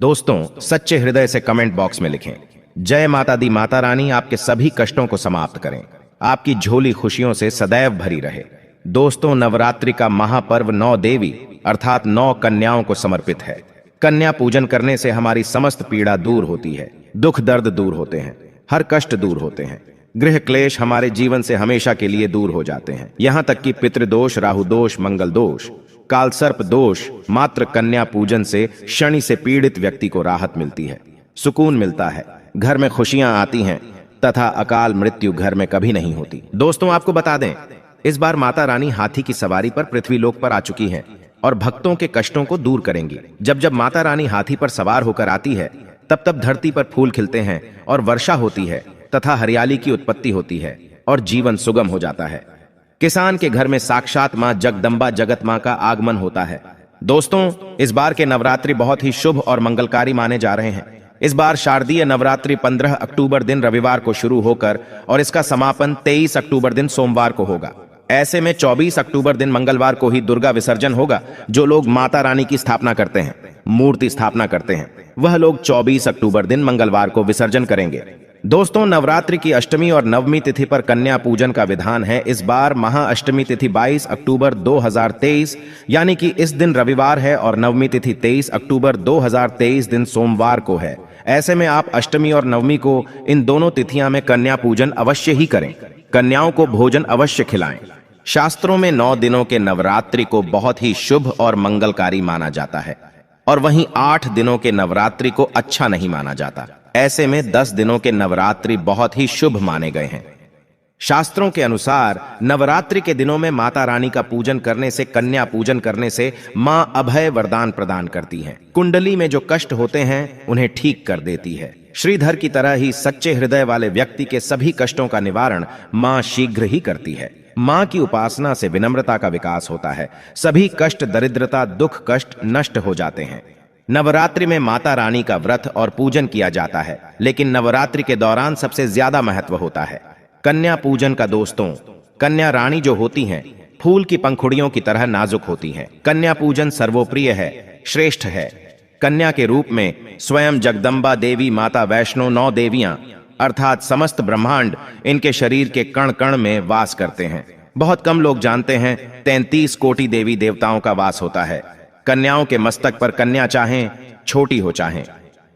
दोस्तों, सच्चे हृदय से कमेंट बॉक्स में लिखें, जय माता दी माता रानी आपके सभी कष्टों को समाप्त करें, आपकी झोली खुशियों से सदैव भरी रहे। दोस्तों, नवरात्रि का महापर्व 9 देवी अर्थात 9 कन्याओं को समर्पित है। कन्या पूजन करने से हमारी समस्त पीड़ा दूर होती है, दुख दर्द दूर होते हैं, हर कष्ट दूर होते हैं, गृह क्लेश हमारे जीवन से हमेशा के लिए दूर हो जाते हैं। यहाँ तक कि पितृदोष, राहु दोष, मंगल दोष, काल सर्प दोष, मात्र कन्या पूजन से शनि से पीड़ित व्यक्ति को राहत मिलती है, सुकून मिलता है, घर में खुशियां आती हैं तथा अकाल मृत्यु घर में कभी नहीं होती। दोस्तों, आपको बता दें, इस बार माता रानी हाथी की सवारी पर पृथ्वीलोक पर आ चुकी हैं और भक्तों के कष्टों को दूर करेंगी। जब जब माता रानी हाथी पर सवार होकर आती है, तब तब धरती पर फूल खिलते हैं और वर्षा होती है तथा हरियाली की उत्पत्ति होती है और जीवन सुगम हो जाता है। किसान के घर में साक्षात मां जगदम्बा जगत मां का आगमन होता है। दोस्तों, इस बार के नवरात्रि बहुत ही शुभ और मंगलकारी माने जा रहे हैं। इस बार शारदीय नवरात्रि 15 अक्टूबर दिन रविवार को शुरू होकर और इसका समापन 23 अक्टूबर दिन सोमवार को होगा। ऐसे में 24 अक्टूबर दिन मंगलवार को ही दुर्गा विसर्जन होगा। जो लोग माता रानी की स्थापना करते हैं, मूर्ति स्थापना करते हैं, वह लोग 24 अक्टूबर दिन मंगलवार को विसर्जन करेंगे। दोस्तों, नवरात्रि की अष्टमी और नवमी तिथि पर कन्या पूजन का विधान है। इस बार महाअष्टमी तिथि 22 अक्टूबर 2023 यानी कि इस दिन रविवार है और नवमी तिथि 23 अक्टूबर 2023 दिन सोमवार को है। ऐसे में आप अष्टमी और नवमी को इन दोनों तिथियां में कन्या पूजन अवश्य ही करें। कन्याओं को भोजन अवश्य खिलाएं। शास्त्रों में 9 दिनों के नवरात्रि को बहुत ही शुभ और मंगलकारी माना जाता है और वहीं 8 दिनों के नवरात्रि को अच्छा नहीं माना जाता। ऐसे में 10 दिनों के नवरात्रि बहुत ही शुभ माने गए हैं। शास्त्रों के अनुसार नवरात्रि के दिनों में माता रानी का पूजन करने से, कन्या पूजन करने से मां अभय वरदान प्रदान करती हैं। कुंडली में जो कष्ट होते हैं उन्हें ठीक कर देती है। श्रीधर की तरह ही सच्चे हृदय वाले व्यक्ति के सभी कष्टों का निवारण मां शीघ्र ही करती है। मां की उपासना से विनम्रता का विकास होता है। सभी कष्ट, दरिद्रता, दुख, कष्ट नष्ट हो जाते हैं। नवरात्रि में माता रानी का व्रत और पूजन किया जाता है, लेकिन नवरात्रि के दौरान सबसे ज्यादा महत्व होता है कन्या पूजन का। दोस्तों, कन्या रानी जो होती हैं, फूल की पंखुड़ियों की तरह नाजुक होती हैं। कन्या पूजन सर्वोप्रिय है, श्रेष्ठ है। कन्या के रूप में स्वयं जगदम्बा देवी, माता वैष्णो, 9 देवियां अर्थात समस्त ब्रह्मांड इनके शरीर के कण कण में वास करते हैं। बहुत कम लोग जानते हैं 33 कोटि देवी देवताओं का वास होता है। कन्याओं के मस्तक पर कन्या चाहें छोटी हो चाहें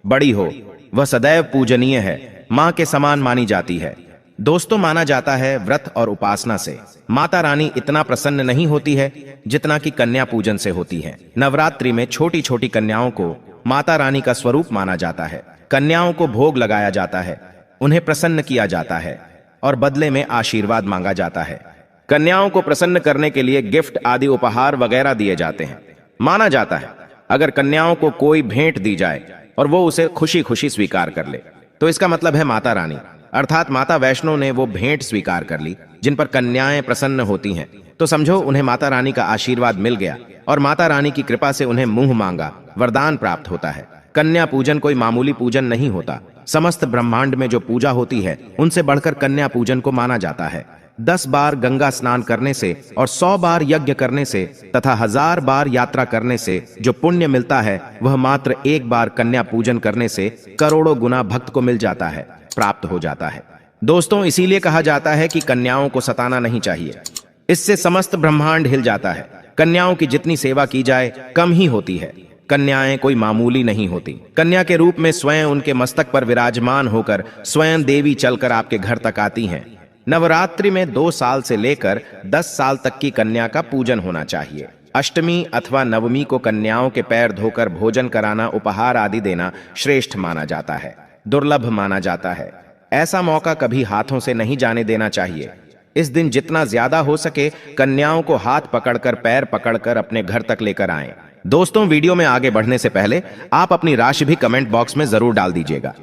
बड़ी हो, वह सदैव पूजनीय है, मां के समान मानी जाती है। दोस्तों, माना जाता है व्रत और उपासना से माता रानी इतना प्रसन्न नहीं होती है जितना कि कन्या पूजन से होती है। नवरात्रि में छोटी छोटी कन्याओं को माता रानी का स्वरूप माना जाता है। कन्याओं को भोग लगाया जाता है, उन्हें प्रसन्न किया जाता है और बदले में आशीर्वाद मांगा जाता है। कन्याओं को प्रसन्न करने के लिए गिफ्ट आदि उपहार वगैरह दिए जाते हैं। माना जाता है अगर कन्याओं को कोई भेंट दी जाए और वो उसे खुशी खुशी स्वीकार कर ले, तो इसका मतलब है माता रानी अर्थात माता वैष्णो ने वो भेंट स्वीकार कर ली। जिन पर कन्याएं प्रसन्न होती हैं, तो समझो उन्हें माता रानी का आशीर्वाद मिल गया और माता रानी की कृपा से उन्हें मुंह मांगा वरदान प्राप्त होता है। कन्या पूजन कोई मामूली पूजन नहीं होता। समस्त ब्रह्मांड में जो पूजा होती है, उनसे बढ़कर कन्या पूजन को माना जाता है। 10 बार गंगा स्नान करने से और 100 बार यज्ञ करने से तथा 1000 बार यात्रा करने से जो पुण्य मिलता है, वह मात्र 1 बार कन्या पूजन करने से करोड़ों गुना भक्त को मिल जाता है, प्राप्त हो जाता है। दोस्तों, इसीलिए कहा जाता है कि कन्याओं को सताना नहीं चाहिए, इससे समस्त ब्रह्मांड हिल जाता है। कन्याओं की जितनी सेवा की जाए कम ही होती है। कन्याएं कोई मामूली नहीं होती। कन्या के रूप में स्वयं उनके मस्तक पर विराजमान होकर स्वयं देवी चलकर आपके घर तक आती हैं। नवरात्रि में 2 साल से लेकर 10 साल तक की कन्या का पूजन होना चाहिए। अष्टमी अथवा नवमी को कन्याओं के पैर धोकर भोजन कराना, उपहार आदि देना श्रेष्ठ माना जाता है, दुर्लभ माना जाता है। ऐसा मौका कभी हाथों से नहीं जाने देना चाहिए। इस दिन जितना ज्यादा हो सके कन्याओं को हाथ पकड़कर, पैर पकड़कर अपने घर तक लेकर आएं। दोस्तों, वीडियो में आगे बढ़ने से पहले आप अपनी राशि भी कमेंट बॉक्स में जरूर डाल दीजिएगा।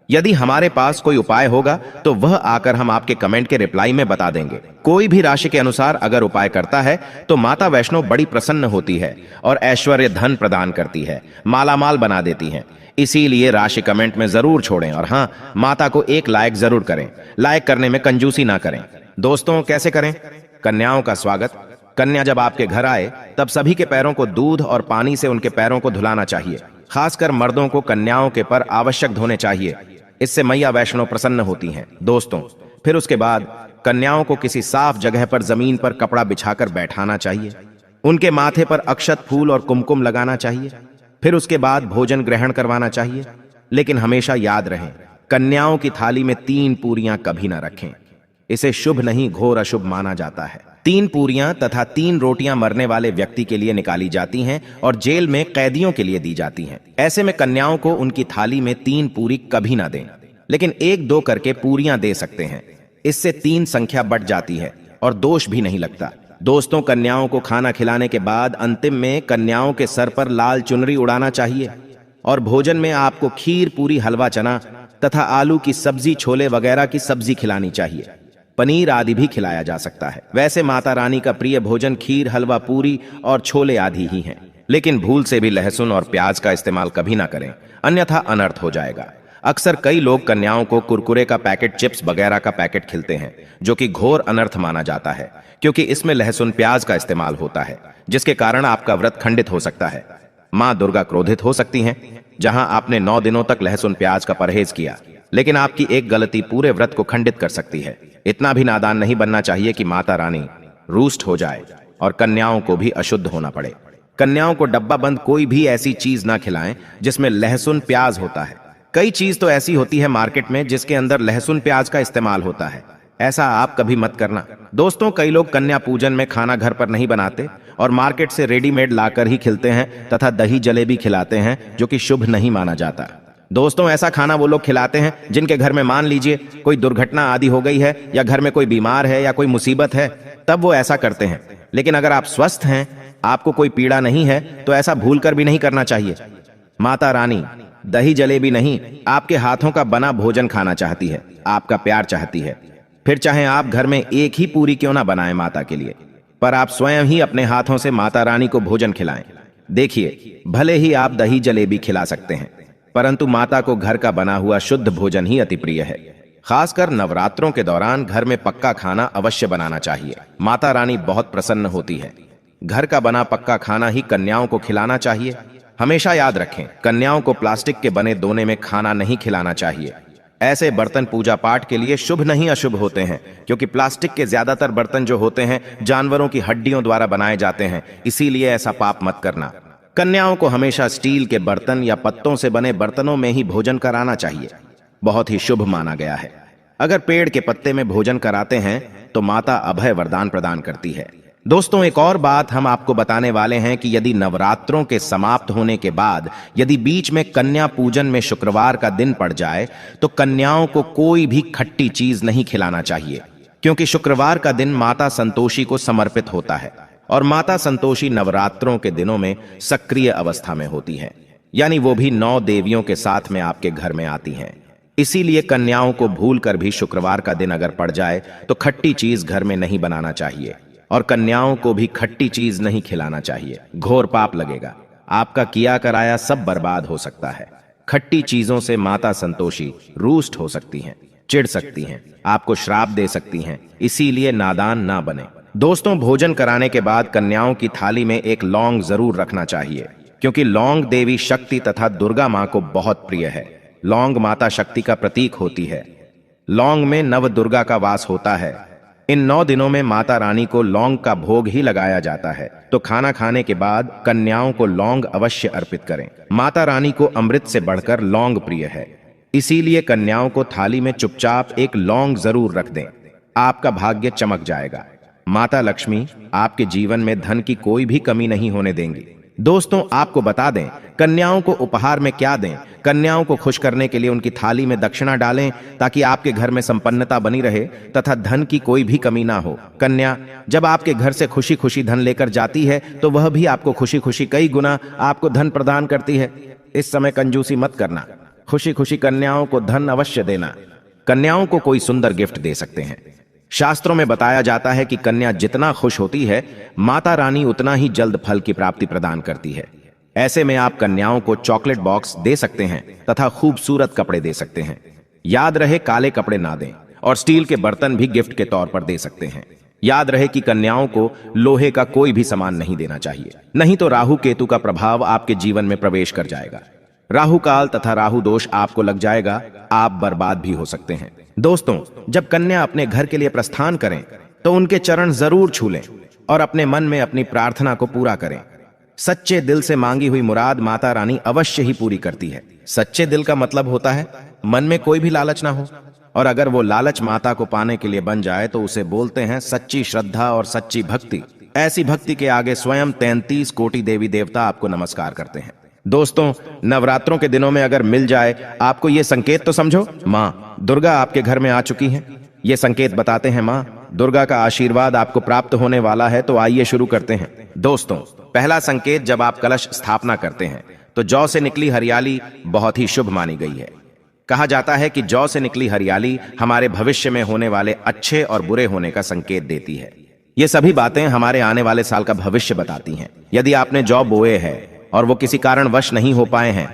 यदि हमारे पास कोई उपाय होगा तो वह आकर हम आपके कमेंट के रिप्लाई में बता देंगे। कोई भी राशि के अनुसार अगर उपाय करता है तो माता वैष्णो बड़ी प्रसन्न होती है और ऐश्वर्य धन प्रदान करती है, मालामाल बना देती हैं। इसीलिए राशि कमेंट में जरूर छोड़ें और हाँ, माता को एक लाइक जरूर करें। लाइक करने में कंजूसी ना करें। दोस्तों, कैसे करें? कन्याओं का स्वागत। कन्या जब आपके घर आए तब सभी के पैरों को दूध और पानी से उनके पैरों को धुलाना चाहिए। खासकर मर्दों को कन्याओं के पर आवश्यक धोने चाहिए, इससे मैया वैष्णो प्रसन्न होती हैं। दोस्तों, फिर उसके बाद कन्याओं को किसी साफ जगह पर जमीन पर कपड़ा बिछाकर बैठाना चाहिए। उनके माथे पर अक्षत, फूल और कुमकुम लगाना चाहिए। फिर उसके बाद भोजन ग्रहण करवाना चाहिए। लेकिन हमेशा याद रहे, कन्याओं की थाली में 3 पूरियां कभी ना रखें। इसे शुभ नहीं, घोर अशुभ माना जाता है। 3 पूरियां तथा 3 रोटियां मरने वाले व्यक्ति के लिए निकाली जाती हैं और जेल में कैदियों के लिए दी जाती हैं। ऐसे में कन्याओं को उनकी थाली में 3 पूरी कभी ना दें, लेकिन 1-2 करके पूरियां दे सकते हैं। इससे 3 संख्या बढ़ जाती है और दोष भी नहीं लगता। दोस्तों, कन्याओं को खाना खिलाने के बाद अंतिम में कन्याओं के सर पर लाल चुनरी उड़ाना चाहिए और भोजन में आपको खीर, पूरी, हलवा, चना तथा आलू की सब्जी, छोले वगैरह की सब्जी खिलानी चाहिए। पनीर आदि भी खिलाया जा सकता है। वैसे माता रानी का प्रिय भोजन खीर, हलवा, पूरी और छोले आदि ही हैं। लेकिन भूल से भी लहसुन और प्याज का इस्तेमाल कभी ना करें, अन्यथा अनर्थ हो जाएगा। अक्सर कई लोग कन्याओं को कुरकुरे का पैकेट, चिप्स वगैरह का पैकेट खिलाते हैं, जो कि घोर अनर्थ माना जाता है, क्योंकि इसमें लहसुन, प्याज का इस्तेमाल होता है, जिसके कारण आपका व्रत खंडित हो सकता है। मां दुर्गा क्रोधित हो सकती हैं। जहां आपने 9 दिनों तक लहसुन प्याज का परहेज किया, लेकिन आपकी एक गलती पूरे व्रत को खंडित कर सकती है। इतना भी नादान नहीं बनना चाहिए कि माता रानी रूष्ट हो जाए और कन्याओं को भी अशुद्ध होना पड़े। कन्याओं को डब्बा बंद कोई भी ऐसी चीज ना खिलाएं जिसमें लहसुन प्याज होता है। कई चीज तो ऐसी होती है मार्केट में जिसके अंदर लहसुन प्याज का इस्तेमाल होता है। ऐसा आप कभी मत करना। दोस्तों, कई लोग कन्या पूजन में खाना घर पर नहीं बनाते और मार्केट से रेडीमेड लाकर ही खिलाते हैं तथा दही जलेबी खिलाते हैं, जो कि शुभ नहीं माना जाता। दोस्तों, ऐसा खाना वो लोग खिलाते हैं जिनके घर में मान लीजिए कोई दुर्घटना आदि हो गई है या घर में कोई बीमार है या कोई मुसीबत है, तब वो ऐसा करते हैं। लेकिन अगर आप स्वस्थ हैं, आपको कोई पीड़ा नहीं है, तो ऐसा भूलकर भी नहीं करना चाहिए। माता रानी दही जलेबी नहीं, आपके हाथों का बना भोजन खाना चाहती है, आपका प्यार चाहती है। फिर चाहे आप घर में एक ही पूरी क्यों ना बनाएं माता के लिए, पर आप स्वयं ही अपने हाथों से माता रानी को भोजन खिलाएं। देखिए, भले ही आप दही जलेबी खिला सकते हैं, परंतु माता को घर का बना हुआ शुद्ध भोजन ही अति प्रिय है। खासकर नवरात्रों के दौरान घर में पक्का खाना अवश्य बनाना चाहिए। माता रानी बहुत प्रसन्न होती है। घर का बना पक्का खाना ही कन्याओं को खिलाना चाहिए। हमेशा याद रखें, कन्याओं को प्लास्टिक के बने दोने में खाना नहीं खिलाना चाहिए। ऐसे बर्तन पूजा पाठ के लिए शुभ नहीं अशुभ होते हैं, क्योंकि प्लास्टिक के ज्यादातर बर्तन जो होते हैं जानवरों की हड्डियों द्वारा बनाए जाते हैं, इसीलिए ऐसा पाप मत करना। कन्याओं को हमेशा स्टील के बर्तन या पत्तों से बने बर्तनों में ही भोजन कराना चाहिए, बहुत ही शुभ माना गया है। अगर पेड़ के पत्ते में भोजन कराते हैं तो माता अभय वरदान प्रदान करती है। दोस्तों, एक और बात हम आपको बताने वाले हैं कि यदि नवरात्रों के समाप्त होने के बाद यदि बीच में कन्या पूजन में शुक्रवार का दिन पड़ जाए तो कन्याओं को कोई भी खट्टी चीज नहीं खिलाना चाहिए, क्योंकि शुक्रवार का दिन माता संतोषी को समर्पित होता है और माता संतोषी नवरात्रों के दिनों में सक्रिय अवस्था में होती है, यानी वो भी 9 देवियों के साथ में आपके घर में आती हैं। इसीलिए कन्याओं को भूलकर भी शुक्रवार का दिन अगर पड़ जाए तो खट्टी चीज घर में नहीं बनाना चाहिए और कन्याओं को भी खट्टी चीज नहीं खिलाना चाहिए। घोर पाप लगेगा, आपका किया कराया सब बर्बाद हो सकता है। खट्टी चीजों से माता संतोषी रूष्ट हो सकती हैं, चिढ़ सकती हैं, आपको श्राप दे सकती हैं, इसीलिए नादान ना बने। दोस्तों, भोजन कराने के बाद कन्याओं की थाली में एक लौंग जरूर रखना चाहिए, क्योंकि लौंग देवी शक्ति तथा दुर्गा मां को बहुत प्रिय है। लौंग माता शक्ति का प्रतीक होती है। लौंग में नव दुर्गा का वास होता है। इन 9 दिनों में माता रानी को लौंग का भोग ही लगाया जाता है, तो खाना खाने के बाद कन्याओं को लौंग अवश्य अर्पित करें। माता रानी को अमृत से बढ़कर लौंग प्रिय है, इसीलिए कन्याओं को थाली में चुपचाप एक लौंग जरूर रख दें, आपका भाग्य चमक जाएगा। माता लक्ष्मी आपके जीवन में धन की कोई भी कमी नहीं होने देंगी। दोस्तों, आपको बता दें, कन्याओं को उपहार में क्या दें। कन्याओं को खुश करने के लिए उनकी थाली में दक्षिणा डालें, ताकि आपके घर में संपन्नता बनी रहे तथा धन की कोई भी कमी ना हो। कन्या जब आपके घर से खुशी खुशी धन लेकर जाती है तो वह भी आपको खुशी खुशी कई गुना आपको धन प्रदान करती है। इस समय कंजूसी मत करना, खुशी खुशी कन्याओं को धन अवश्य देना। कन्याओं को कोई सुंदर गिफ्ट दे सकते हैं। शास्त्रों में बताया जाता है कि कन्या जितना खुश होती है, माता रानी उतना ही जल्द फल की प्राप्ति प्रदान करती है। ऐसे में आप कन्याओं को चॉकलेट बॉक्स दे सकते हैं तथा खूबसूरत कपड़े दे सकते हैं। याद रहे, काले कपड़े ना दें और स्टील के बर्तन भी गिफ्ट के तौर पर दे सकते हैं। याद रहे कि कन्याओं को लोहे का कोई भी सामान नहीं देना चाहिए, नहीं तो राहु केतु का प्रभाव आपके जीवन में प्रवेश कर जाएगा। राहु काल तथा राहु दोष आपको लग जाएगा, आप बर्बाद भी हो सकते हैं। दोस्तों, जब कन्या अपने घर के लिए प्रस्थान करें तो उनके चरण जरूर छू लें और अपने मन में अपनी प्रार्थना को पूरा करें। सच्चे दिल से मांगी हुई मुराद माता रानी अवश्य ही पूरी करती है। सच्चे दिल का मतलब होता है मन में कोई भी लालच ना हो, और अगर वो लालच माता को पाने के लिए बन जाए तो उसे बोलते हैं सच्ची श्रद्धा और सच्ची भक्ति। ऐसी भक्ति के आगे स्वयं 33 कोटि देवी देवता आपको नमस्कार करते हैं। दोस्तों, नवरात्रों के दिनों में अगर मिल जाए आपको ये संकेत तो समझो, माँ दुर्गा आपके घर में आ चुकी हैं। ये संकेत बताते हैं माँ दुर्गा का आशीर्वाद आपको प्राप्त होने वाला है। तो आइए शुरू करते हैं। दोस्तों, पहला संकेत, जब आप कलश स्थापना करते हैं तो जौ से निकली हरियाली बहुत ही शुभ मानी गई है। कहा जाता है कि जौ से निकली हरियाली हमारे भविष्य में होने वाले अच्छे और बुरे होने का संकेत देती है। ये सभी बातें हमारे आने वाले साल का भविष्य बताती हैं। यदि आपने जौ बोए हैं और वो किसी कारणवश नहीं हो पाए हैं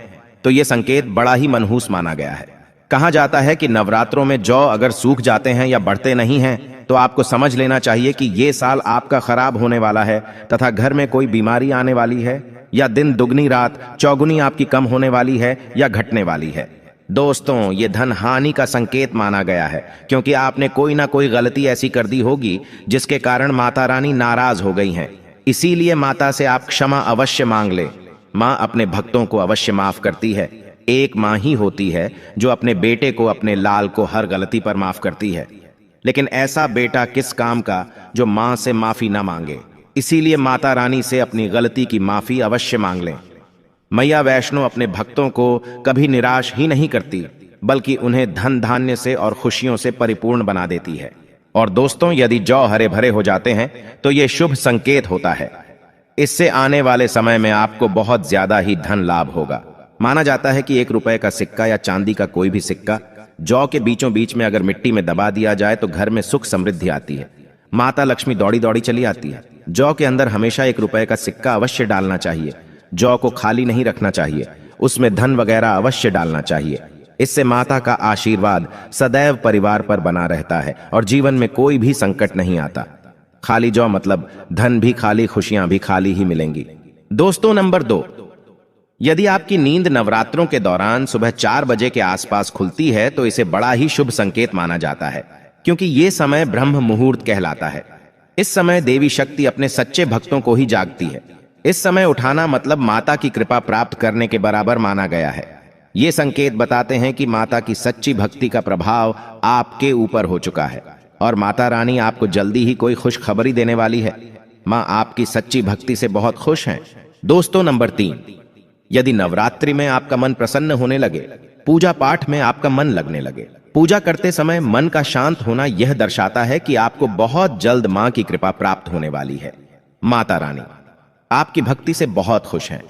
तो ये संकेत बड़ा ही मनहूस माना गया है। कहा जाता है कि नवरात्रों में जौ अगर सूख जाते हैं या बढ़ते नहीं हैं तो आपको समझ लेना चाहिए कि ये साल आपका खराब होने वाला है तथा घर में कोई बीमारी आने वाली है, या दिन दुगनी रात चौगुनी आपकी कम होने वाली है या घटने वाली है। दोस्तों, ये धन हानि का संकेत माना गया है, क्योंकि आपने कोई ना कोई गलती ऐसी कर दी होगी जिसके कारण माता रानी नाराज हो गई हैं। इसीलिए माता से आप क्षमा अवश्य मांग ले। माँ अपने भक्तों को अवश्य माफ करती है। एक माँ ही होती है जो अपने बेटे को, अपने लाल को हर गलती पर माफ करती है। लेकिन ऐसा बेटा किस काम का जो माँ से माफी ना मांगे। इसीलिए माता रानी से अपनी गलती की माफी अवश्य मांग लें। मैया वैष्णो अपने भक्तों को कभी निराश ही नहीं करती, बल्कि उन्हें धन धान्य से और खुशियों से परिपूर्ण बना देती है। और दोस्तों, यदि जौ हरे भरे हो जाते हैं तो ये शुभ संकेत होता है। इससे आने वाले समय में आपको बहुत ज्यादा ही धन लाभ होगा। माना जाता है कि 1 रुपए का सिक्का या चांदी का कोई भी सिक्का जौ के बीचों बीच में अगर मिट्टी में दबा दिया जाए तो घर में सुख समृद्धि आती है। माता लक्ष्मी दौड़ी दौड़ी चली आती है। जौ के अंदर हमेशा 1 रुपए का सिक्का अवश्य डालना चाहिए। जौ को खाली नहीं रखना चाहिए, उसमें धन वगैरह अवश्य डालना चाहिए। इससे माता का आशीर्वाद सदैव परिवार पर बना रहता है और जीवन में कोई भी संकट नहीं आता। खाली जौ मतलब धन भी खाली, खुशियां भी खाली ही मिलेंगी। दोस्तों, नंबर 2, यदि आपकी नींद नवरात्रों के दौरान सुबह 4 बजे के आसपास खुलती है तो इसे बड़ा ही शुभ संकेत माना जाता है, क्योंकि ये समय ब्रह्म मुहूर्त कहलाता है। इस समय देवी शक्ति अपने सच्चे भक्तों को ही जागती है। इस समय उठाना मतलब माता की कृपा प्राप्त करने के बराबर माना गया है। ये संकेत बताते हैं कि माता की सच्ची भक्ति का प्रभाव आपके ऊपर हो चुका है और माता रानी आपको जल्दी ही कोई खुशखबरी देने वाली है। माँ आपकी सच्ची भक्ति से बहुत खुश हैं। दोस्तों, नंबर 3, यदि नवरात्रि में आपका मन प्रसन्न होने लगे, पूजा पाठ में आपका मन लगने लगे, पूजा करते समय मन का शांत होना यह दर्शाता है कि आपको बहुत जल्द मां की कृपा प्राप्त होने वाली है। माता रानी आपकी भक्ति से बहुत खुश हैं।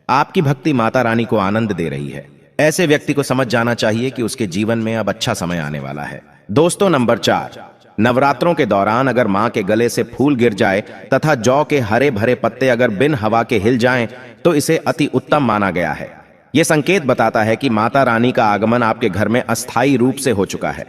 आपकी भक्ति माता रानी को आनंद दे रही है। ऐसे व्यक्ति को समझ जाना चाहिए कि उसके जीवन में अब अच्छा समय आने वाला है। दोस्तों, नंबर 4, नवरात्रों के दौरान अगर मां के गले से फूल गिर जाए तथा जौ के हरे भरे पत्ते अगर बिन हवा के हिल जाएं तो इसे अति उत्तम माना गया है। यह संकेत बताता है कि माता रानी का आगमन आपके घर में अस्थायी रूप से हो चुका है।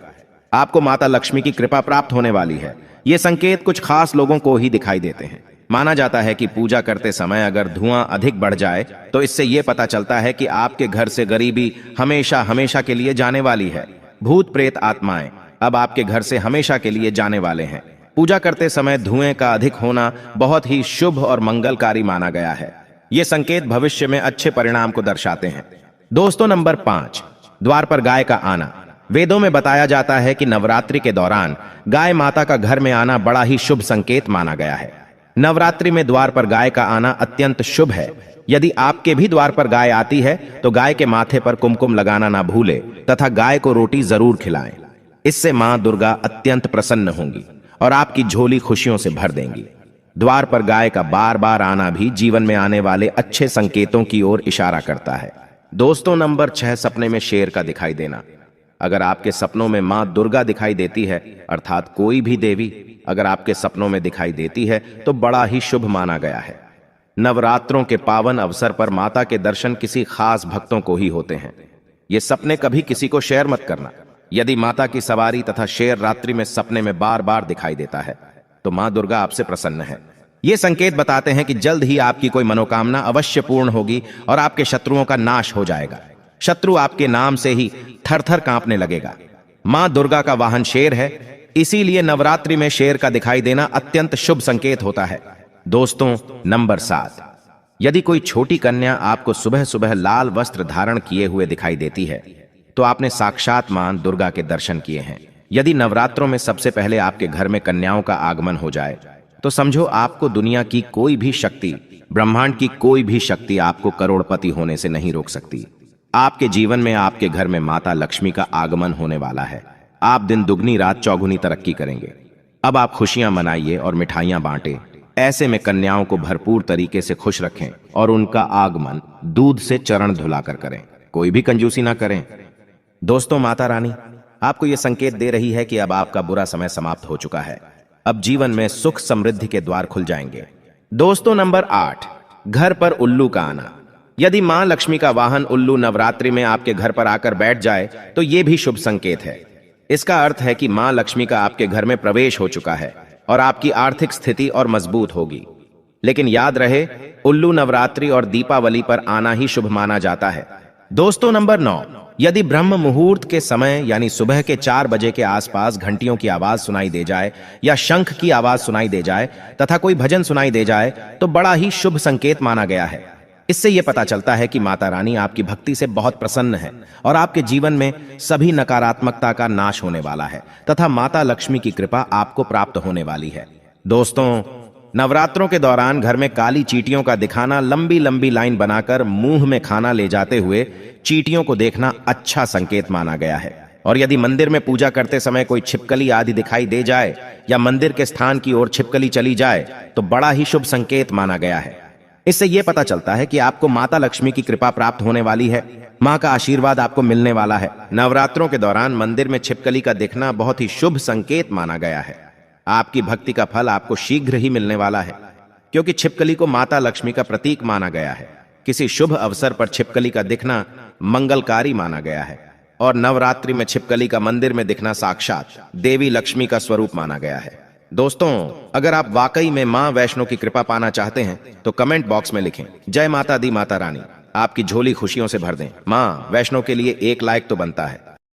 आपको माता लक्ष्मी की कृपा प्राप्त होने वाली है। ये संकेत कुछ खास लोगों को ही दिखाई देते हैं। माना जाता है कि पूजा करते समय अगर धुआं अधिक बढ़ जाए तो इससे यह पता चलता है कि आपके घर से गरीबी हमेशा हमेशा के लिए जाने वाली है। भूत प्रेत आत्माएं अब आपके घर से हमेशा के लिए जाने वाले हैं। पूजा करते समय धुएं का अधिक होना बहुत ही शुभ और मंगलकारी माना गया है। ये संकेत भविष्य में अच्छे परिणाम को दर्शाते हैं। दोस्तों, नंबर 5, द्वार पर गाय का आना। वेदों में बताया जाता है कि नवरात्रि के दौरान गाय माता का घर में आना बड़ा ही शुभ संकेत माना गया है। नवरात्रि में द्वार पर गाय का आना अत्यंत शुभ है। यदि आपके भी द्वार पर गाय आती है तो गाय के माथे पर कुमकुम लगाना ना भूले तथा गाय को रोटी जरूर खिलाएं। इससे मां दुर्गा अत्यंत प्रसन्न होंगी और आपकी झोली खुशियों से भर देंगी। द्वार पर गाय का बार बार आना भी जीवन में आने वाले अच्छे संकेतों की ओर इशारा करता है। दोस्तों, नंबर 6, सपने में शेर का दिखाई देना। अगर आपके सपनों में मां दुर्गा दिखाई देती है, अर्थात कोई भी देवी अगर आपके सपनों में दिखाई देती है तो बड़ा ही शुभ माना गया है। नवरात्रों के पावन अवसर पर माता के दर्शन किसी खास भक्तों को ही होते हैं। ये सपने कभी किसी को शेयर मत करना। यदि माता की सवारी तथा शेर रात्रि में सपने में बार बार दिखाई देता है तो मां दुर्गा आपसे प्रसन्न है। ये संकेत बताते हैं कि जल्द ही आपकी कोई मनोकामना अवश्य पूर्ण होगी और आपके शत्रुओं का नाश हो जाएगा। शत्रु आपके नाम से ही थर-थर कांपने लगेगा। मां दुर्गा का वाहन शेर है, इसीलिए नवरात्रि में शेर का दिखाई देना अत्यंत शुभ संकेत होता है। दोस्तों, नंबर 7, यदि कोई छोटी कन्या आपको सुबह सुबह लाल वस्त्र धारण किए हुए दिखाई देती है तो आपने साक्षात मां दुर्गा के दर्शन किए हैं। यदि नवरात्रों में सबसे पहले आपके घर में कन्याओं का आगमन हो जाए तो समझो आपको दुनिया की कोई भी शक्ति, ब्रह्मांड की कोई भी शक्ति आपको करोड़पति होने से नहीं रोक सकती। आपके जीवन में, आपके घर में माता लक्ष्मी का आगमन होने वाला है। आप दिन दुगनी रात चौगुनी तरक्की करेंगे। अब आप खुशियां मनाइए और मिठाइयां बांटें। ऐसे में कन्याओं को भरपूर तरीके से खुश रखें और उनका आगमन दूध से चरण धुलाकर करें, कोई भी कंजूसी ना करें। दोस्तों, माता रानी आपको यह संकेत दे रही है कि अब आपका बुरा समय समाप्त हो चुका है। अब जीवन में सुख समृद्धि के द्वार खुल जाएंगे। दोस्तों, नंबर 8, घर पर उल्लू का आना। यदि मां लक्ष्मी का वाहन उल्लू नवरात्रि में आपके घर पर आकर बैठ जाए तो यह भी शुभ संकेत है। इसका अर्थ है कि मां लक्ष्मी का आपके घर में प्रवेश हो चुका है और आपकी आर्थिक स्थिति और मजबूत होगी। लेकिन याद रहे, उल्लू नवरात्रि और दीपावली पर आना ही शुभ माना जाता है। दोस्तों, नंबर 9, यदि ब्रह्म मुहूर्त के समय यानी सुबह के 4 बजे के आसपास घंटियों की आवाज सुनाई दे जाए या शंख की आवाज सुनाई दे जाए तथा कोई भजन सुनाई दे जाए तो बड़ा ही शुभ संकेत माना गया है। इससे यह पता चलता है कि माता रानी आपकी भक्ति से बहुत प्रसन्न है और आपके जीवन में सभी नकारात्मकता का नाश होने वाला है तथा माता लक्ष्मी की कृपा आपको प्राप्त होने वाली है। दोस्तों, नवरात्रों के दौरान घर में काली चींटियों का दिखाना, लंबी लंबी लाइन बनाकर मुंह में खाना ले जाते हुए चींटियों को देखना अच्छा संकेत माना गया है। और यदि मंदिर में पूजा करते समय कोई छिपकली आदि दिखाई दे जाए या मंदिर के स्थान की ओर छिपकली चली जाए तो बड़ा ही शुभ संकेत माना गया है। इससे यह पता चलता है कि आपको माता लक्ष्मी की कृपा प्राप्त होने वाली है, मां का आशीर्वाद आपको मिलने वाला है। नवरात्रों के दौरान मंदिर में छिपकली का दिखना बहुत ही शुभ संकेत माना गया है। आपकी भक्ति का फल आपको शीघ्र ही मिलने वाला है, क्योंकि छिपकली को माता लक्ष्मी का प्रतीक माना गया है। किसी शुभ अवसर पर छिपकली का दिखना मंगलकारी माना गया है और नवरात्रि में छिपकली का मंदिर में दिखना साक्षात देवी लक्ष्मी का स्वरूप माना गया है। दोस्तों, अगर आप वाकई में मां वैष्णो की कृपा पाना चाहते हैं तो कमेंट बॉक्स में लिखें, जय माता दी माता रानी। आपकी झोली खुशियों से भर दें। मां वैष्णो के लिए एक लाइक तो बनता है।